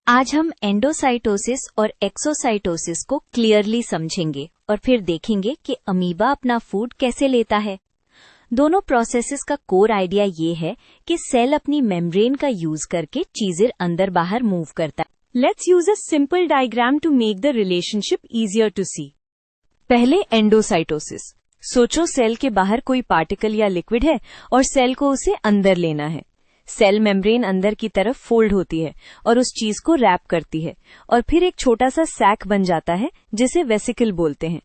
आज हम एंडोसाइटोसिस और एक्सोसाइटोसिस को क्लियरली समझेंगे और फिर देखेंगे कि अमीबा अपना फूड कैसे लेता है। दोनों प्रोसेसेस का कोर आइडिया ये है कि सेल अपनी मेम्ब्रेन का यूज करके चीजें अंदर बाहर मूव करता है। Let's use a simple diagram to make the relationship easier to see. पहले एंडोसाइटोसिस। सोचो सेल के बाहर कोई पार्टिकल या लिक्विड है और सेल को उसे अंदर लेना है। सेल मेम्ब्रेन अंदर की तरफ फोल्ड होती है और उस चीज को रैप करती है और फिर एक छोटा सा सैक बन जाता है जिसे वेसिकल बोलते हैं।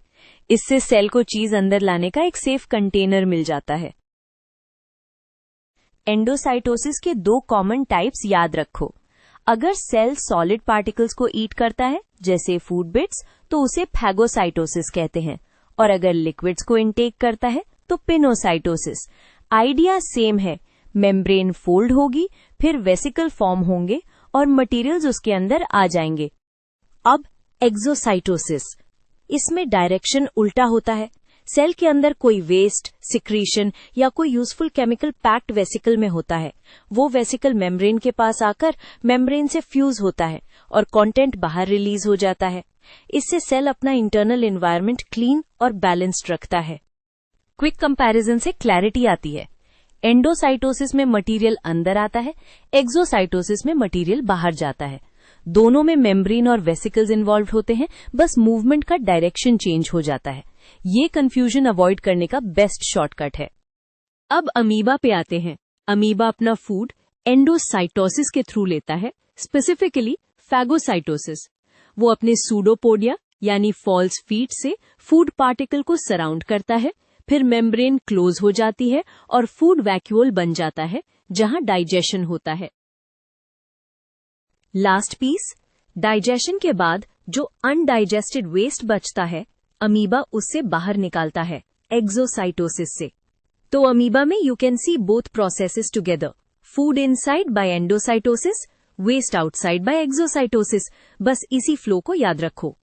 इससे सेल को चीज अंदर लाने का एक सेफ कंटेनर मिल जाता है। एंडोसाइटोसिस के दो कॉमन टाइप्स याद रखो। अगर सेल सॉलिड पार्टिकल्स को ईट करता है जैसे फूड बिट्स तो उसे फैगोसाइटोसिस कहते हैं, और अगर लिक्विड्स को इनटेक करता है तो पिनोसाइटोसिस। आइडिया सेम है, मेम्ब्रेन फोल्ड होगी, फिर वेसिकल फॉर्म होंगे और मटेरियल्स उसके अंदर आ जाएंगे। अब एक्सोसाइटोसिस, इसमें डायरेक्शन उल्टा होता है। सेल के अंदर कोई वेस्ट, सिक्रीशन या कोई यूजफुल केमिकल पैक्ड वेसिकल में होता है। वो वेसिकल मेम्ब्रेन के पास आकर मेम्ब्रेन से फ्यूज होता है और कंटेंट बाहर रिलीज हो जाता है। इससे सेल अपना इंटरनल एनवायरनमेंट क्लीन और बैलेंस्ड रखता है। क्विक कंपैरिजन से क्लैरिटी आती है। एंडोसाइटोसिस में मटेरियल अंदर आता है, एक्सोसाइटोसिस में मटेरियल बाहर जाता है। दोनों में मेम्ब्रेन और वेसिकल्स इन्वॉल्व होते हैं, बस मूवमेंट का डायरेक्शन चेंज हो जाता है। ये कंफ्यूजन अवॉइड करने का बेस्ट शॉर्टकट है। अब अमीबा पे आते हैं। अमीबा अपना फूड एंडोसाइटोसिस के थ्रू लेता है, स्पेसिफिकली फैगोसाइटोसिस। वो अपने सूडोपोडिया यानी फॉल्स फीट से फूड पार्टिकल को सराउंड करता है, फिर मेम्ब्रेन क्लोज हो जाती है और फूड वैक्यूल बन जाता है जहां डाइजेशन होता है। लास्ट पीस, डाइजेशन के बाद जो अनडाइजेस्टेड वेस्ट बचता है अमीबा उससे बाहर निकालता है एक्सोसाइटोसिस से। तो अमीबा में you can see both processes together, food inside by endocytosis, waste outside by exocytosis. बस इसी फ्लो को याद रखो।